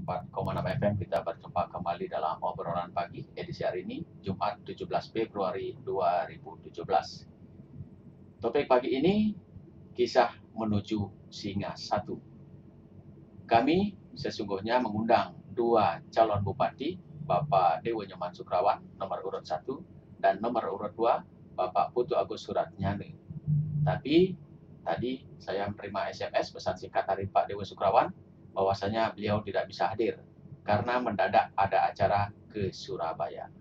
104,6 FM. Kita berjumpa kembali dalam obrolan pagi edisi hari ini, Jumat 17 Februari 2017. Topik pagi ini, kisah menuju Singa 1. Kami sesungguhnya mengundang dua calon bupati, Bapak Dewo Nyoman Sukrawan, nomor urut 1, dan nomor urut 2, Bapak Putu Agus Suratnyane. Tapi tadi saya menerima SMS pesan singkat dari Pak Dewo Sukrawan bahwasanya beliau tidak bisa hadir karena mendadak ada acara ke Surabaya.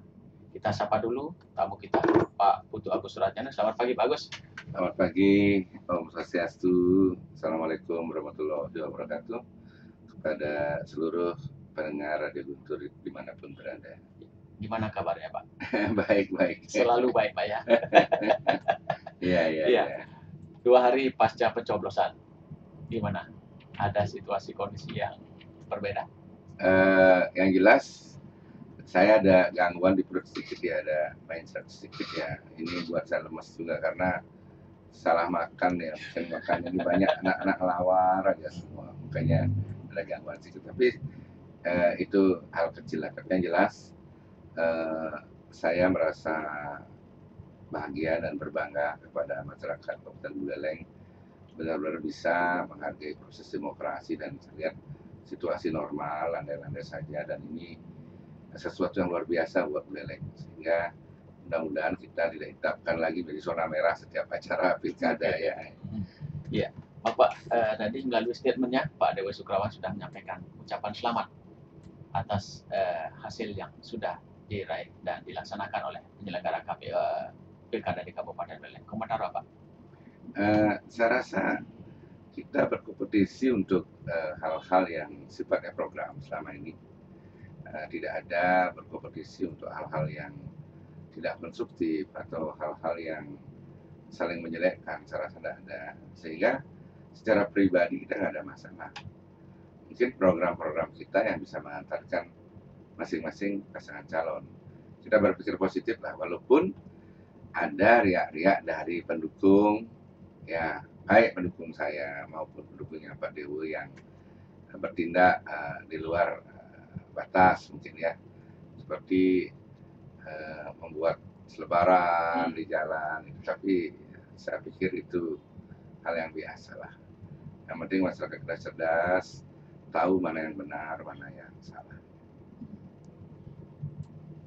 Kita sapa dulu tamu kita, Pak Putu Agus Suratnyane. Selamat pagi, Pak Agus. Selamat pagi, Om Swastiastu. Assalamualaikum warahmatullahi wabarakatuh. Kepada seluruh pendengar Radio Guntur dimanapun berada. Gimana kabarnya, Pak? Baik. Selalu baik, Pak ya. Iya. 2 hari pasca pencoblosan, gimana? Ada situasi kondisi yang berbeda? Yang jelas, saya ada gangguan di perut sedikit ya, ada mindset sedikit ya. Ini buat saya lemas juga karena salah makan ya. Mungkin makan ini banyak anak-anak lawar aja semua, makanya ada gangguan sedikit. Tapi itu hal kecil lah. Tapi yang jelas, saya merasa bahagia dan berbangga kepada masyarakat Kabupaten Buleleng, benar-benar bisa menghargai proses demokrasi dan lihat situasi normal, landai-landai saja, dan ini sesuatu yang luar biasa buat Buleleng, sehingga mudah-mudahan kita tidak ditetapkan lagi menjadi zona merah setiap acara pilkada ya. Iya, Bapak tadi melalui statementnya Pak Dewo Sukrawan sudah menyampaikan ucapan selamat atas hasil yang sudah diraih dan dilaksanakan oleh penyelenggara pilkada di Kabupaten Buleleng. Komentar apa? Saya rasa kita berkompetisi untuk hal-hal yang sifatnya program selama ini. Tidak ada berkompetisi untuk hal-hal yang tidak konstruktif atau hal-hal yang saling menjelekkan. Saya rasa tidak ada. Sehingga secara pribadi kita nggak ada masalah. Mungkin program-program kita yang bisa mengantarkan masing-masing pasangan calon. Kita berpikir positif lah, walaupun ada riak-riak dari pendukung, ya baik pendukung saya maupun pendukungnya Pak Dewo yang bertindak di luar batas mungkin ya, seperti membuat selebaran di jalan. Tapi saya pikir itu hal yang biasa lah. Yang penting masyarakat kita cerdas, tahu mana yang benar, mana yang salah.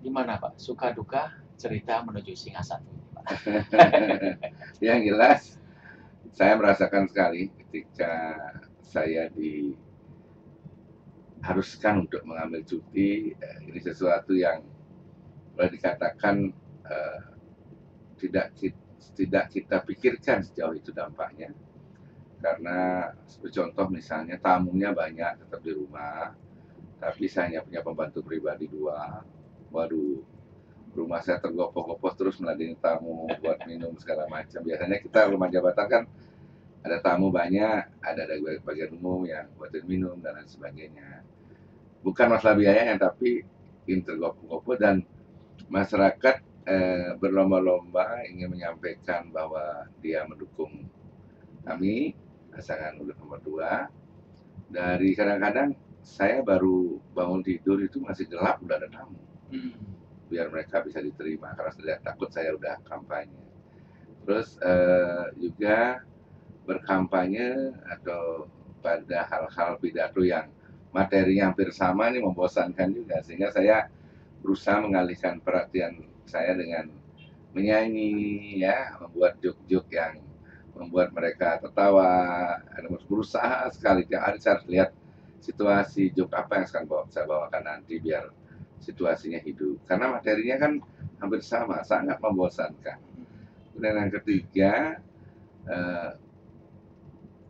Gimana Pak, suka duka cerita menuju Singa 1 ini, Pak? Yang jelas, saya merasakan sekali ketika saya diharuskan untuk mengambil cuti. Ini sesuatu yang boleh dikatakan tidak kita pikirkan sejauh itu dampaknya. Karena seperti contoh misalnya tamunya banyak tetap di rumah, tapi saya hanya punya pembantu pribadi 2. Waduh, rumah saya tergopoh-gopoh terus meladeni tamu buat minum segala macam. Biasanya kita rumah jabatan kan ada tamu banyak, ada bagian umum yang buatin minum dan lain sebagainya. Bukan masalah biayanya, tapi ini tergopoh-gopoh dan masyarakat berlomba-lomba ingin menyampaikan bahwa dia mendukung kami, pasangan nomor 2. Dari kadang-kadang saya baru bangun tidur itu masih gelap udah ada tamu. Biar mereka bisa diterima karena sudah takut saya udah kampanye. Terus juga berkampanye atau pada hal-hal pidato yang materinya hampir sama ini membosankan juga, sehingga saya berusaha mengalihkan perhatian saya dengan menyanyi ya, membuat juk-juk yang membuat mereka tertawa. Berusaha sekali tiap hari saya harus lihat situasi juk apa yang akan saya bawakan nanti biar situasinya hidup, karena materinya kan hampir sama, sangat membosankan. Dan yang ketiga,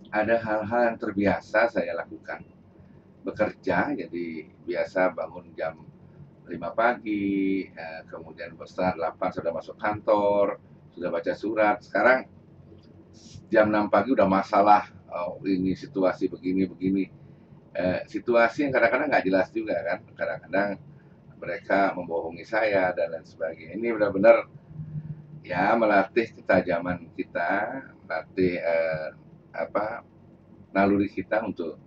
ada hal-hal yang terbiasa saya lakukan. Bekerja, jadi biasa bangun jam 5 pagi, kemudian setengah 8 sudah masuk kantor, sudah baca surat. Sekarang jam 6 pagi udah masalah, ini situasi begini. Situasi yang kadang-kadang nggak jelas juga kan, kadang-kadang mereka membohongi saya dan lain sebagainya. Ini benar-benar ya melatih ketajaman kita, melatih naluri kita untuk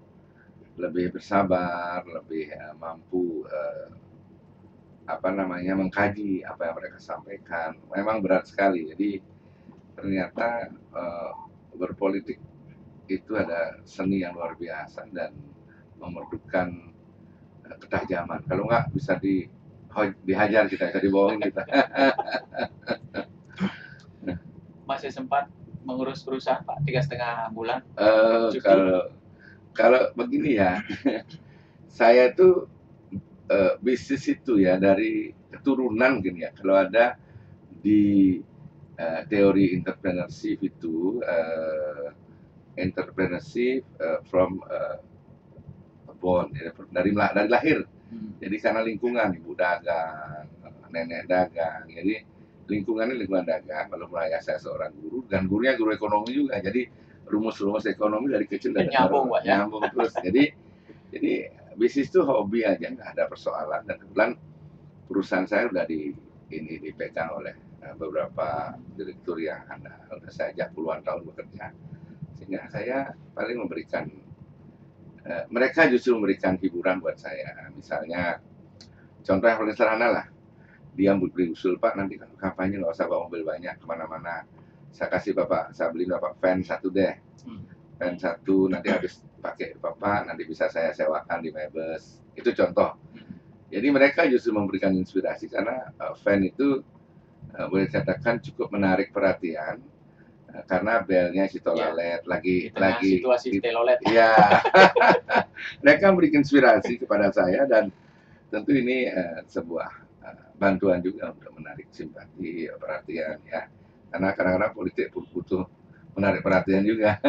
lebih bersabar, lebih mampu mengkaji apa yang mereka sampaikan. Memang berat sekali. Jadi ternyata berpolitik itu ada seni yang luar biasa dan memerlukan ketajaman. Kalau nggak bisa dihajar kita, bisa dibohongin kita. Masih sempat mengurus perusahaan Pak 3,5 bulan? Kalau begini ya, saya tuh bisnis itu ya dari keturunan gini ya. Kalau ada di teori entrepreneurship itu entrepreneurship from born, dari lahir. Jadi karena lingkungan, ibu dagang, nenek dagang, jadi lingkungannya lingkungan dagang. Kalau mulai saya seorang guru, dan gurunya guru ekonomi juga, jadi rumus-rumus ekonomi dari kecil dan nyambung terus. Jadi bisnis itu hobi aja, nggak ada persoalan. Dan kebetulan perusahaan saya udah dipegang oleh beberapa direktur yang udah saya ajak puluhan tahun bekerja, sehingga saya paling memberikan mereka justru memberikan hiburan buat saya. Misalnya contoh yang paling sederhana lah, dia beli usul, Pak nanti kampanye nggak usah bawa mobil banyak kemana-mana, saya kasih Bapak, saya beli Bapak van satu deh, van satu, nanti habis pakai Bapak nanti bisa saya sewakan di Mebes. Itu contoh. Jadi mereka justru memberikan inspirasi karena van itu boleh dikatakan cukup menarik perhatian karena belnya si telolet lagi situasi telolet. Ya. Mereka memberikan inspirasi kepada saya, dan tentu ini sebuah bantuan juga untuk menarik simpati, perhatian ya. Karena kadang-kadang politik butuh menarik perhatian juga.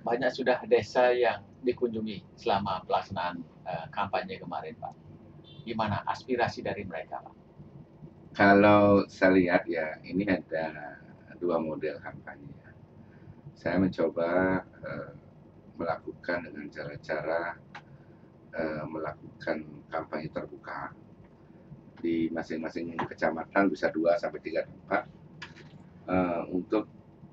Banyak sudah desa yang dikunjungi selama pelaksanaan kampanye kemarin, Pak. Gimana aspirasi dari mereka, Pak? Kalau saya lihat ya, ini ada dua model kampanye. Saya mencoba melakukan dengan cara-cara melakukan kampanye terbuka di masing-masing kecamatan, bisa 2-3 tempat, untuk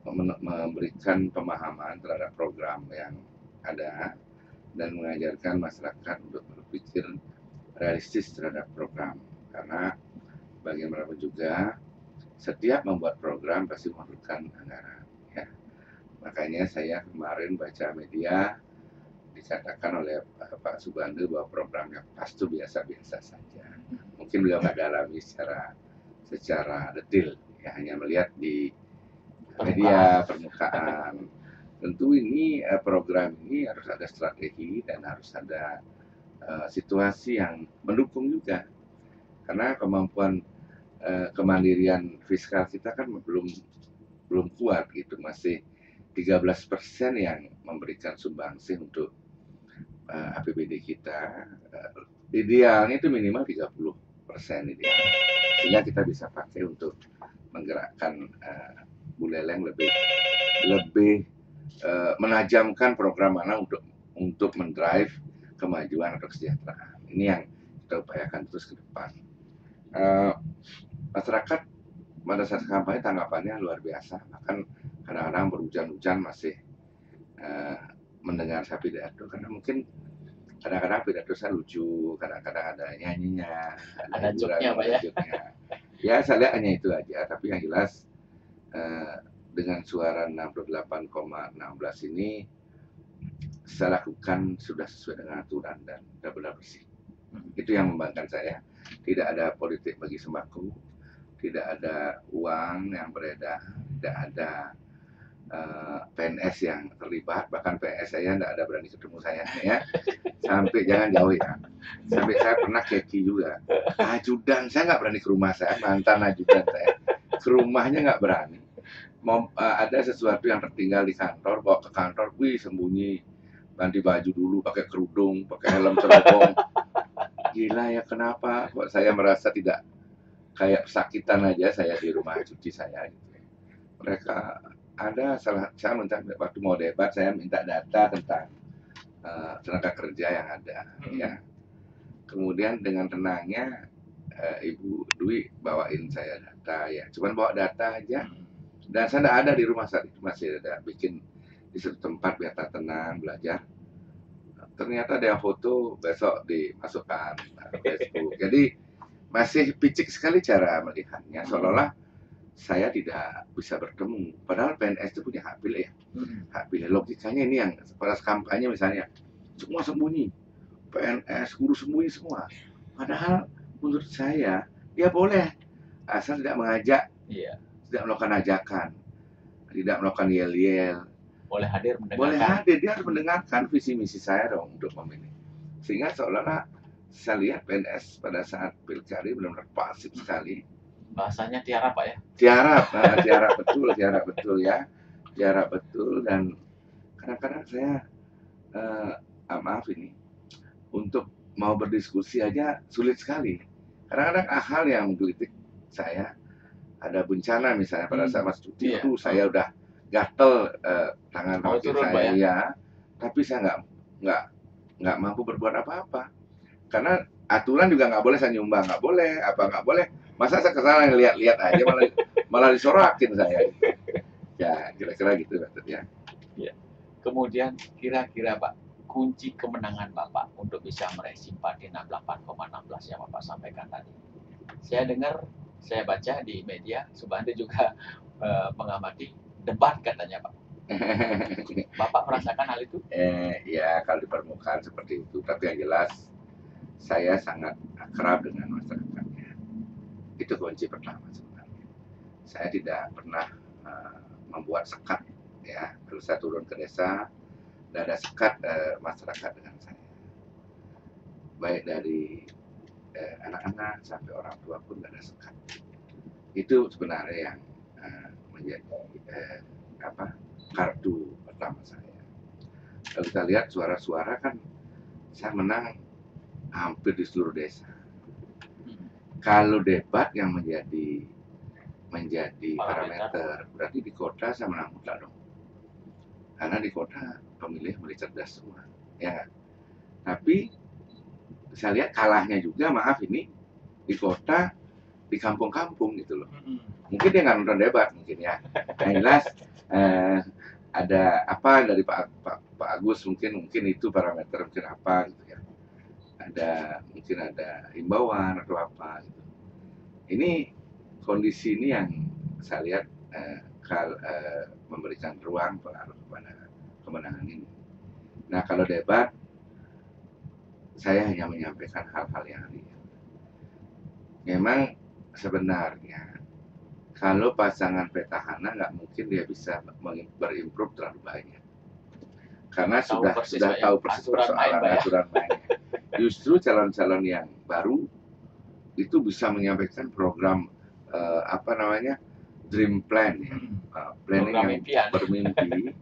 memberikan pemahaman terhadap program yang ada dan mengajarkan masyarakat untuk berpikir realistis terhadap program. Karena bagaimanapun juga setiap membuat program pasti memerlukan anggaran ya. Makanya saya kemarin baca media dikatakan oleh Pak Subandi bahwa programnya pas itu biasa-biasa saja. Mungkin beliau nggak dalami secara detail ya, hanya melihat di media permukaan. Tentu ini program ini harus ada strategi dan harus ada situasi yang mendukung juga, karena kemampuan kemandirian fiskal kita kan belum kuat gitu, masih 13% yang memberikan sumbangsih untuk APBD kita. Idealnya itu minimal 30% ideal, sehingga kita bisa pakai untuk menggerakkan Buleleng lebih menajamkan program mana untuk mendrive kemajuan atau kesejahteraan. Ini yang kita upayakan terus ke depan. Masyarakat pada saat kampanye tanggapannya luar biasa, bahkan kadang-kadang berhujan-hujan masih mendengar saya pidato, karena mungkin kadang-kadang pidato saya lucu, kadang-kadang ada nyanyinya, ada joknya, Pak ya. Ya saya lihat hanya itu aja, tapi yang jelas dengan suara 68,16 ini saya lakukan sudah sesuai dengan aturan dan benar-benar bersih. Itu yang membanggakan saya. Tidak ada politik bagi sembako, tidak ada uang yang beredar, tidak ada PNS yang terlibat. Bahkan PNS saya tidak ada berani ketemu saya ya. Sampai jangan jauh ya. Sampai saya pernah keki juga. Ajudan saya nggak berani ke rumah saya, mantan ajudan saya. Ke rumahnya nggak berani. Ada sesuatu yang tertinggal di kantor, bawa ke kantor, wih sembunyi, ganti baju dulu, pakai kerudung, pakai helm cerobong. Gila ya, kenapa kok saya merasa tidak kayak pesakitan aja saya di rumah cuci saya gitu. Mereka ada saya minta, waktu mau debat saya minta data tentang tenaga kerja yang ada ya. Kemudian dengan tenangnya Ibu Dwi bawain saya data ya, cuman bawa data aja. Dan saya tidak ada di rumah saat itu, masih ada bikin di satu tempat biar tenang belajar. ternyata ada yang foto, besok dimasukkan Facebook. Jadi masih picik sekali cara melihatnya, seolah-olah saya tidak bisa bertemu. Padahal PNS itu punya hak pilih ya. Hak pilih, logikanya ini yang pada kampanye misalnya, semua sembunyi. PNS, guru sembunyi semua. Padahal menurut saya, dia boleh. Asal tidak mengajak, tidak melakukan ajakan, tidak melakukan yel-yel. Boleh hadir mendengarkan. Boleh hadir, dia harus mendengarkan visi misi saya dong untuk memilih. Sehingga seolah-olah saya lihat PNS pada saat pilkada benar-benar pasif sekali. Bahasanya tiarap Pak ya? Tiarap, tiarap betul ya. Tiarap betul, dan kadang-kadang saya, maaf ini, untuk mau berdiskusi aja sulit sekali. Kadang-kadang hal yang menggelitik saya, ada bencana misalnya pada saat Mas cuti, itu saya udah gatel tangan kaki saya ya, tapi saya nggak mampu berbuat apa-apa karena aturan juga nggak boleh saya nyumbang, nggak boleh, masa saya kesana lihat-lihat aja malah disorokin saya, ya kira-kira gitu maksudnya. Kemudian kira-kira Pak, kunci kemenangan Bapak untuk bisa meraih simpati 68,16 yang Bapak sampaikan tadi. Saya baca di media, Subandi juga mengamati debat katanya Pak. Bapak merasakan hal itu? Ya kalau di permukaan seperti itu, tapi yang jelas saya sangat akrab dengan masyarakatnya. Itu kunci pertama sebenarnya. Saya tidak pernah membuat sekat ya. Kalau saya turun ke desa, tidak ada sekat masyarakat dengan saya. Baik dari anak-anak sampai orang tua pun tidak ada sekat. Itu sebenarnya yang menjadi kartu pertama saya. Kalau kita lihat suara-suara kan saya menang hampir di seluruh desa. Kalau debat yang menjadi parameter, berarti di kota saya menang mutlak dong. Karena di kota pemilih cerdas semua, ya kan? Tapi saya lihat kalahnya juga, maaf ini, di kota, di kampung-kampung gitu loh. Mungkin dia nggak nonton debat mungkin ya. Yang jelas ada apa dari Pak Agus, mungkin itu parameter mungkin apa gitu ya. Mungkin ada himbauan atau apa gitu. Ini kondisi ini yang saya lihat memberikan ruang pengaruh kepada kemenangan ini. Nah kalau debat, saya hanya menyampaikan hal-hal yang real. Memang sebenarnya kalau pasangan petahana nggak mungkin dia bisa berimprove terlalu banyak, karena sudah tahu persis persoalan aturan mainnya. Justru calon-calon yang baru itu bisa menyampaikan program dream plan ya, planning yang bermimpi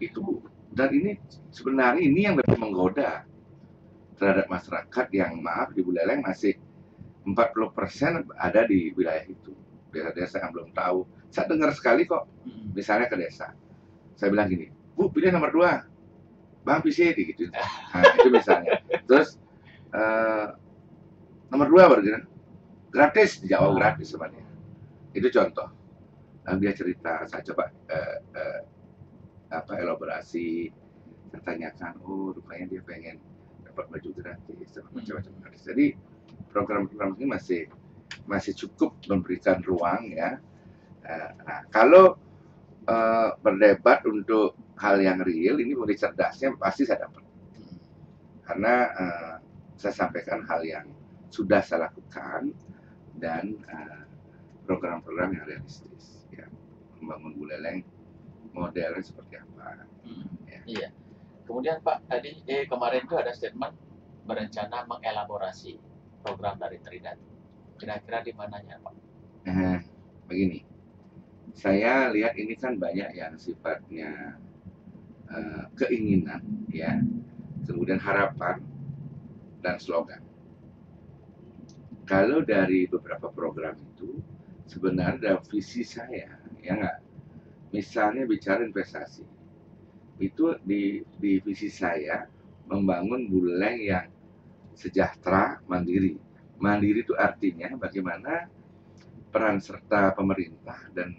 itu, dan ini sebenarnya ini yang lebih menggoda terhadap masyarakat yang maaf di Buleleng masih 40% ada di wilayah itu. Desa-desa yang belum tahu. Saya dengar sekali kok, misalnya ke desa, saya bilang gini, Bu pilih nomor 2, Bang PC gitu. Nah itu misalnya. Terus nomor 2 baru gratis, dijawab gratis sebenarnya. Itu contoh. Dia cerita, saya coba elaborasi, saya tanyakan, oh rupanya dia pengen dapat baju gratis, macam-macam gratis. Jadi program-program ini masih cukup memberikan ruang ya. Nah, kalau berdebat untuk hal yang real, ini mulai cerdasnya pasti saya dapat. Karena saya sampaikan hal yang sudah saya lakukan dan program-program yang realistis. Ya. Membangun Buleleng modelnya seperti apa. Ya. Iya. Kemudian Pak, tadi kemarin itu ada statement berencana mengelaborasi program dari Tridatu. Kira-kira di mananya Pak? Begini, saya lihat ini kan banyak yang sifatnya keinginan, ya, kemudian harapan dan slogan. Kalau dari beberapa program itu sebenarnya ada visi saya, ya nggak. Misalnya bicara investasi, itu di visi saya membangun Buleleng yang sejahtera, mandiri. Mandiri itu artinya bagaimana peran serta pemerintah dan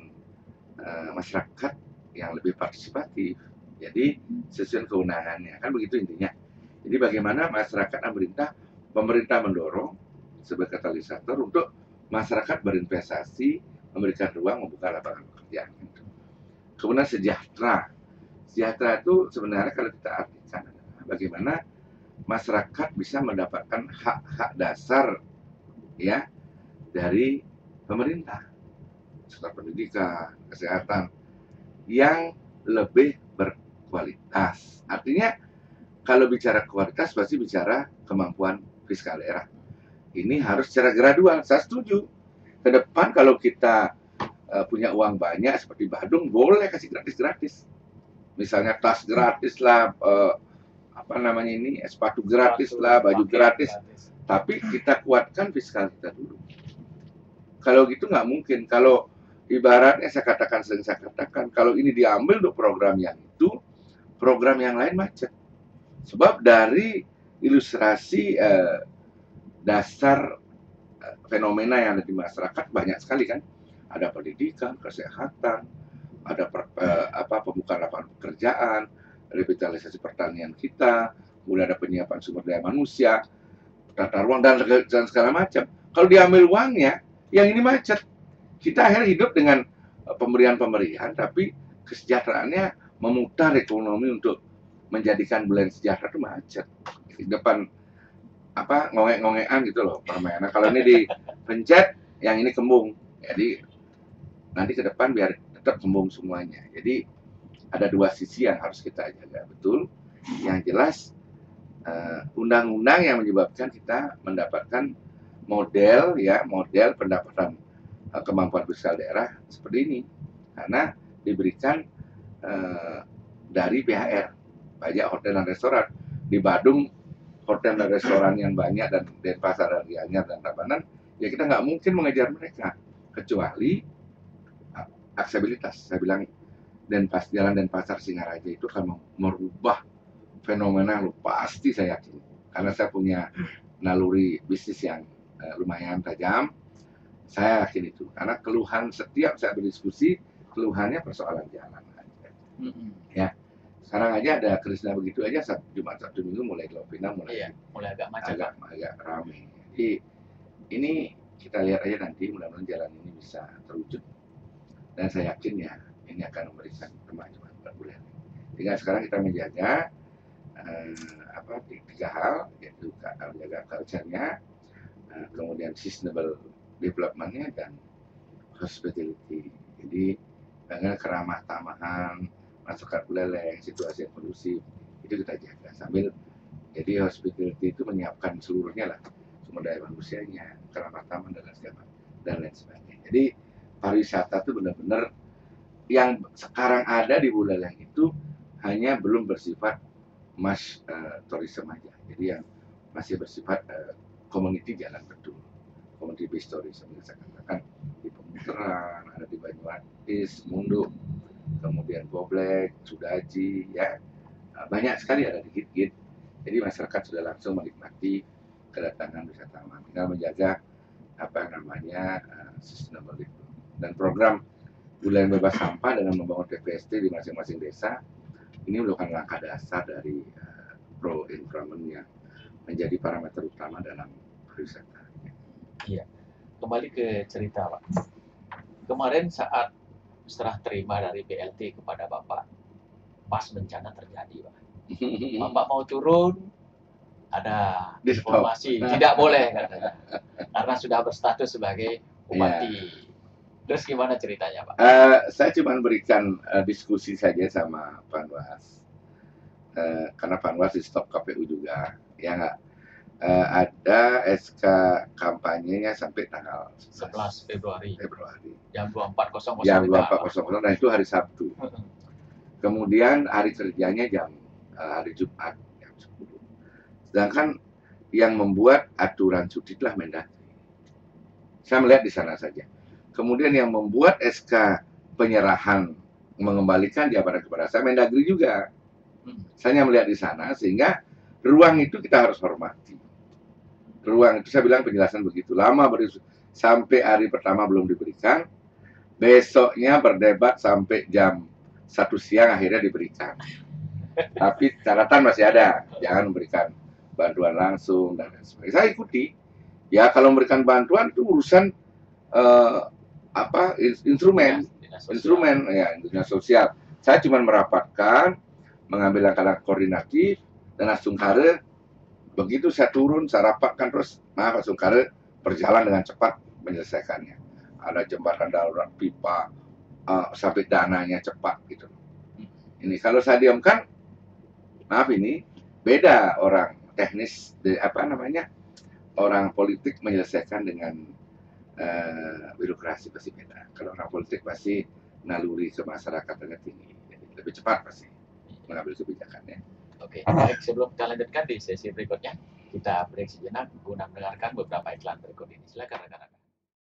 masyarakat yang lebih partisipatif. Jadi sesuai kewenangannya, kan begitu intinya. Jadi bagaimana masyarakat pemerintah mendorong sebagai katalisator untuk masyarakat berinvestasi, memberikan ruang, membuka lapangan pekerjaan. Kemudian sejahtera. Sejahtera itu sebenarnya kalau kita artikan adalah bagaimana masyarakat bisa mendapatkan hak-hak dasar ya dari pemerintah, seperti pendidikan, kesehatan yang lebih berkualitas. Artinya kalau bicara kualitas pasti bicara kemampuan fiskal daerah. Ini harus secara gradual. Saya setuju. Ke depan kalau kita punya uang banyak seperti Badung, boleh kasih gratis-gratis. Misalnya tas gratis lah, sepatu gratis lah, baju gratis. Tapi kita kuatkan fiskal kita dulu. Kalau gitu nggak mungkin. Kalau ibaratnya sering saya katakan, kalau ini diambil untuk program yang itu, program yang lain macet. Sebab dari ilustrasi dasar fenomena yang ada di masyarakat banyak sekali kan. Ada pendidikan, kesehatan, ada pembukaan lapangan pekerjaan, revitalisasi pertanian kita, mulai ada penyiapan sumber daya manusia, tata ruang dan segala macam. Kalau diambil uangnya, yang ini macet. Kita akhirnya hidup dengan pemberian, tapi kesejahteraannya memutar ekonomi untuk menjadikan bulan sejahtera itu macet. Di depan ngongek-ngongekan gitu loh permainan. Kalau ini dipencet, yang ini kembung. Jadi nanti ke depan biar tetap kembung semuanya. Jadi ada dua sisi yang harus kita jaga betul. Yang jelas undang-undang yang menyebabkan kita mendapatkan model pendapatan kemampuan fiskal daerah seperti ini karena diberikan dari BHR, pajak hotel dan restoran. Di Badung hotel dan restoran yang banyak dan Denpasar dan Gianyar dan Tabanan, ya kita nggak mungkin mengejar mereka kecuali aksesibilitas. Saya bilang jalan Denpasar Singaraja itu akan merubah fenomena lu pasti saya yakin karena saya punya naluri bisnis yang lumayan tajam. Saya yakin itu karena keluhan setiap saya berdiskusi keluhannya persoalan jalan aja. Ya sekarang aja ada Krisna begitu aja Jumat Sabtu Minggu mulai Glopina mulai agak macet, agak ramai. Jadi ini kita lihat aja nanti mudah-mudahan jalan ini bisa terwujud dan saya yakin ya ini akan memberikan kemajuan buat Buleleng. Tinggal sekarang kita menjaga tiga hal, yaitu menjaga culture-nya, kemudian sustainable development-nya dan hospitality. Jadi dengan keramah tamahan masyarakat Buleleng, situasi yang kondusif itu kita jaga sambil jadi hospitality itu menyiapkan seluruhnya lah, sumber daya manusianya, keramah tamahan dan lain sebagainya. Jadi pariwisata itu benar-benar yang sekarang ada di Buleleng itu hanya belum bersifat mass tourism aja. Jadi yang masih bersifat community jalan betul, community based tourism yang saya katakan di Pemuteran, ada di Banyuwangi, Munduk, kemudian Boblek, Sudaji, ya banyak sekali ada di Git-Git. Jadi masyarakat sudah langsung menikmati kedatangan wisatawan. Tinggal menjaga sustainable itu. Dan program Buleleng bebas sampah dengan membangun TPST di masing-masing desa ini merupakan langkah dasar dari pro environment yang menjadi parameter utama dalam pariwisata. Iya. Kembali ke cerita Pak. Kemarin saat serah terima dari BLT kepada Bapak, pas bencana terjadi Pak. Bapak mau turun, ada informasi tidak boleh katanya, karena sudah berstatus sebagai bupati. Terus gimana ceritanya Pak? Saya cuma berikan diskusi saja sama Panwas, karena Panwas di stop KPU juga, ya nggak. Ada SK kampanyenya sampai tanggal 11 Februari. Jam 24.00. Jam 24.00 dan itu hari Sabtu. Kemudian hari kerjanya hari Jumat jam 10. Sedangkan yang membuat aturan cuti itulah Mendagri. Saya melihat di sana saja. Kemudian yang membuat SK penyerahan mengembalikan jabatan kepada saya Mendagri juga. Saya melihat di sana sehingga ruang itu kita harus hormati. Ruang itu saya bilang penjelasan begitu lama sampai hari pertama belum diberikan, besoknya berdebat sampai jam 1 siang akhirnya diberikan. Tapi catatan masih ada, jangan memberikan bantuan langsung dan lain sebagainya. Saya ikuti. Ya kalau memberikan bantuan itu urusan eh, apa instrumen, Dinas sosial. instrumen ya dinas sosial. Saya cuma merapatkan, mengambil langkah-langkah koordinatif dan langsung kare. Begitu saya turun, saya rapatkan terus, maaf langsung kare berjalan dengan cepat menyelesaikannya. Ada jembatan darurat, pipa, sampai dananya cepat gitu. Ini kalau saya diamkan, maaf ini beda orang teknis, apa namanya, orang politik menyelesaikan dengan birokrasi pasti beda. Kalau orang politik pasti naluri ke masyarakatnya tinggi, jadi lebih cepat pasti mengambil kebijakannya. Oke, baik, sebelum kita lanjutkan di sesi berikutnya, kita break sejenak guna mendengarkan beberapa iklan berikut ini. Silakan rekan-rekan.